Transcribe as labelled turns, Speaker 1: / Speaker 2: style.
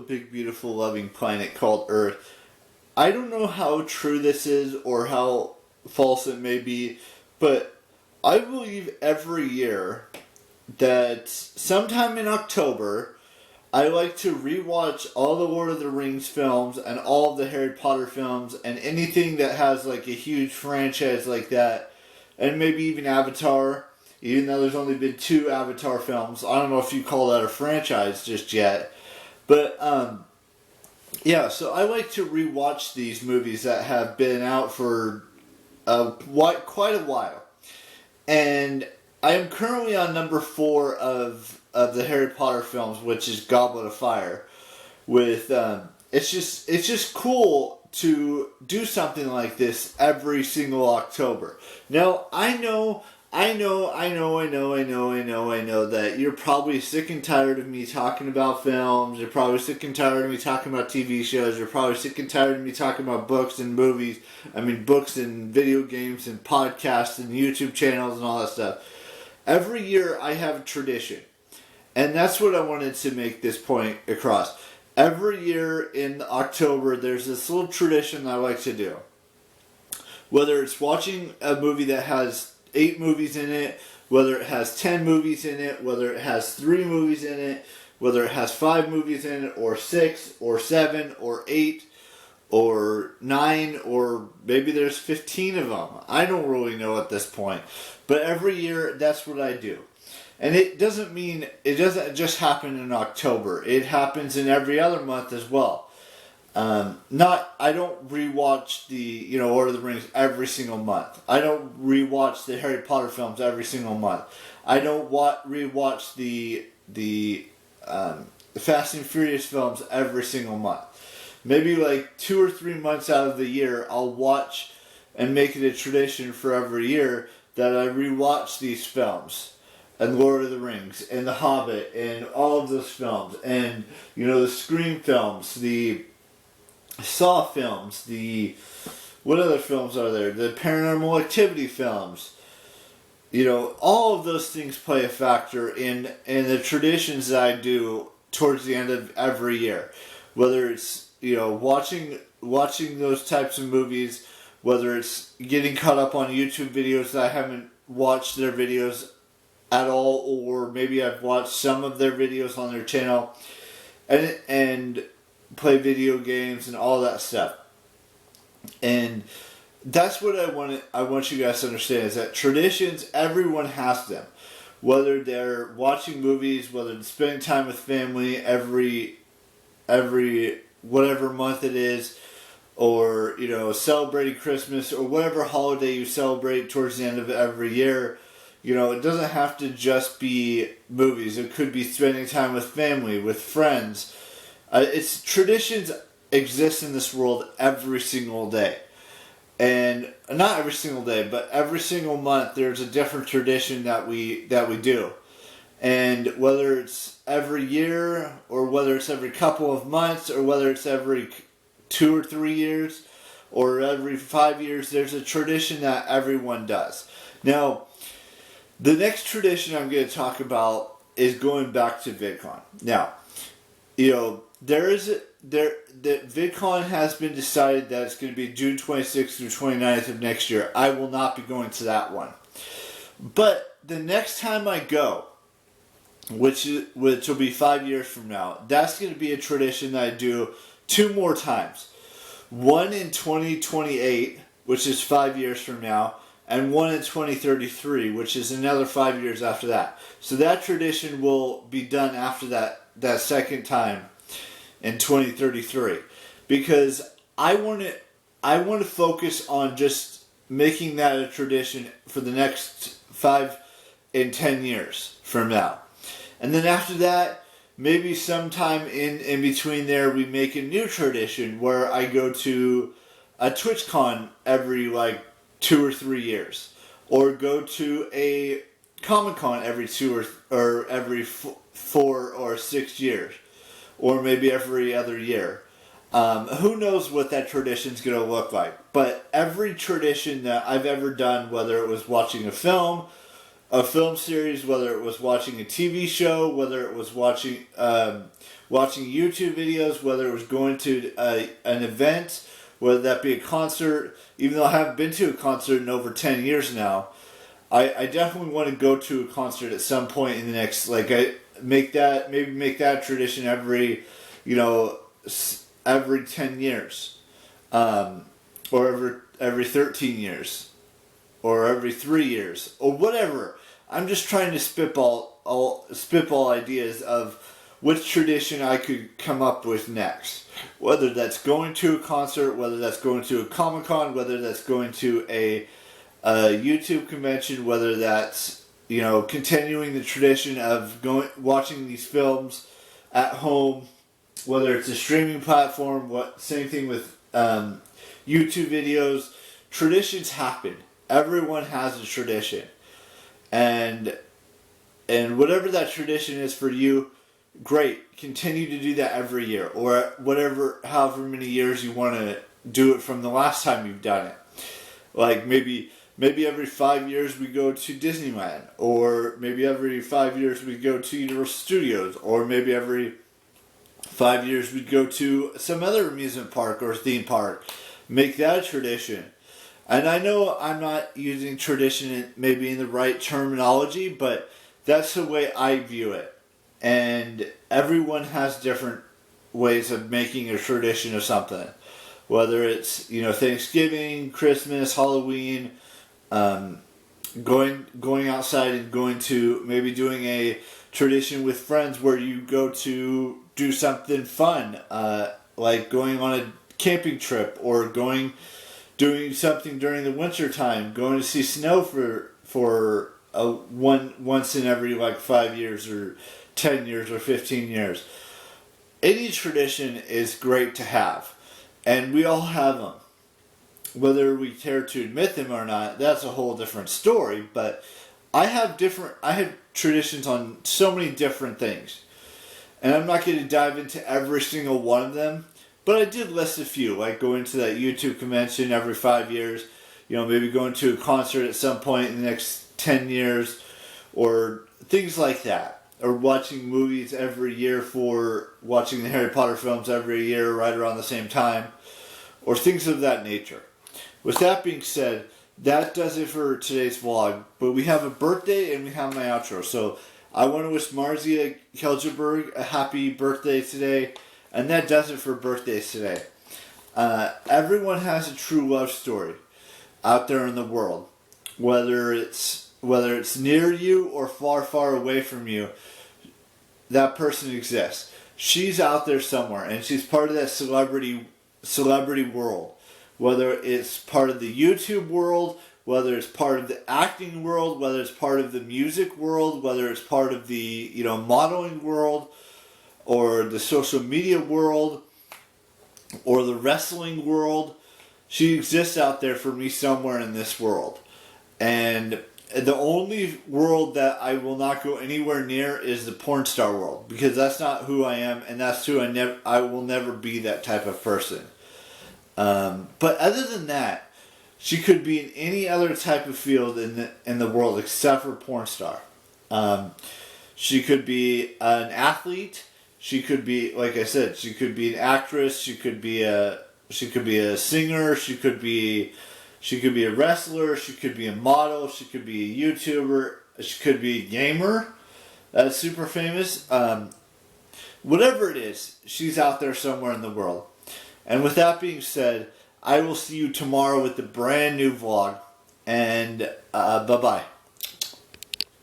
Speaker 1: big, beautiful, loving planet called Earth. I don't know how true this is or how false it may be, but I believe every year that sometime in October, I like to rewatch all the Lord of the Rings films and all of the Harry Potter films and anything that has like a huge franchise like that, and maybe even Avatar, even though there's only been 2 Avatar films. I don't know if you call that a franchise just yet, but yeah, so I like to rewatch these movies that have been out for quite a while. And I am currently on number 4 of the Harry Potter films, which is Goblet of Fire. With it's just cool to do something like this every single October. Now I know that you're probably sick and tired of me talking about films. You're probably sick and tired of me talking about TV shows. You're probably sick and tired of me talking about books and movies. I mean, books and video games and podcasts and YouTube channels and all that stuff. Every year I have a tradition. And that's what I wanted to make this point across. Every year in October, there's this little tradition that I like to do. Whether it's watching a movie that has 8 movies in it, whether it has 10 movies in it, whether it has 3 movies in it, whether it has 5 movies in it, or 6, or 7, or 8, or 9, or maybe there's 15 of them. I don't really know at this point. But every year, that's what I do. And it doesn't just happen in October. It happens in every other month as well. I don't rewatch the Lord of the Rings every single month. I don't rewatch the Harry Potter films every single month. I don't rewatch the Fast and Furious films every single month. Maybe like 2 or 3 months out of the year, I'll watch and make it a tradition for every year that I rewatch these films. And Lord of the Rings, and The Hobbit, and all of those films, and, the Scream films, the Saw films, what other films are there? The Paranormal Activity films. All of those things play a factor in the traditions that I do towards the end of every year. Whether it's, watching those types of movies, whether it's getting caught up on YouTube videos that I haven't watched their videos at all, or maybe I've watched some of their videos on their channel, and play video games and all that stuff. And that's what I want you guys to understand, is that traditions, everyone has them. Whether they're watching movies, whether they're spending time with family every whatever month it is, or celebrating Christmas, or whatever holiday you celebrate towards the end of every year. It doesn't have to just be movies. It could be spending time with family, with friends. It's traditions exist in this world every single day. And not every single day, but every single month there's a different tradition that we do. And whether it's every year, or whether it's every couple of months, or whether it's every 2 or 3 years, or every 5 years, there's a tradition that everyone does. Now, the next tradition I'm going to talk about is going back to VidCon. Now, the VidCon has been decided that it's going to be June 26th through 29th of next year. I will not be going to that one. But the next time I go, which will be 5 years from now, that's going to be a tradition that I do 2 more times. One in 2028, which is 5 years from now, and one in 2033, which is another 5 years after that. So that tradition will be done after that second time in 2033, because I want to focus on just making that a tradition for the next 5 and 10 years from now. And then after that, maybe sometime in between there, we make a new tradition where I go to a TwitchCon every 2 or 3 years, or go to a Comic-Con every 2 or every 4 or 6 years, or maybe every other year. Who knows what that tradition's going to look like? But every tradition that I've ever done, whether it was watching a film, a film series, whether it was watching a TV show, whether it was watching YouTube videos, whether it was going to an event, whether that be a concert. Even though I haven't been to a concert in over 10 years now, I definitely want to go to a concert at some point in the next, make that a tradition every 10 years, or every 13 years, or every 3 years, or whatever. I'm just trying to spitball ideas of which tradition I could come up with next. Whether that's going to a concert, whether that's going to a Comic-Con, whether that's going to a YouTube convention, whether that's continuing the tradition of watching these films at home, whether it's a streaming platform. Same thing with YouTube videos. Traditions happen. Everyone has a tradition, and whatever that tradition is for you, great. Continue to do that every year, or however many years you want to do it from the last time you've done it. Like maybe every 5 years we go to Disneyland, or maybe every 5 years we go to Universal Studios, or maybe every 5 years we go to some other amusement park or theme park. Make that a tradition. And I know I'm not using tradition maybe in the right terminology, but that's the way I view it. And everyone has different ways of making a tradition of something. Whether it's, Thanksgiving, Christmas, Halloween, going outside and going to maybe doing a tradition with friends where you go to do something fun, like going on a camping trip, or doing something during the winter time, going to see snow for once in every 5 years or 10 years or 15 years. Any tradition is great to have, and we all have them. Whether we care to admit them or not, that's a whole different story. But I have traditions on so many different things, and I'm not going to dive into every single one of them. But I did list a few, like going to that YouTube convention every 5 years, maybe going to a concert at some point in the next 10 years, or things like that. Or watching movies every year, watching the Harry Potter films every year right around the same time, or things of that nature. With that being said, that does it for today's vlog. But we have a birthday and we have my outro. So I want to wish Marzia Keljeberg a happy birthday today. And that does it for birthdays today. Everyone has a true love story out there in the world. Whether it's near you or far, far away from you, that person exists. She's out there somewhere, and she's part of that celebrity world. Whether it's part of the YouTube world, whether it's part of the acting world, whether it's part of the music world, whether it's part of the modeling world, or the social media world, or the wrestling world. She exists out there for me somewhere in this world. And the only world that I will not go anywhere near is the porn star world, because that's not who I am, and that's who I will never be that type of person. But other than that, she could be in any other type of field in the world except for porn star. She could be an athlete. She could be, like I said, she could be an actress. She could be a singer. She could be a wrestler. She could be a model. She could be a YouTuber. She could be a gamer that's super famous. Whatever it is, she's out there somewhere in the world. And with that being said, I will see you tomorrow with the brand new vlog. And bye-bye.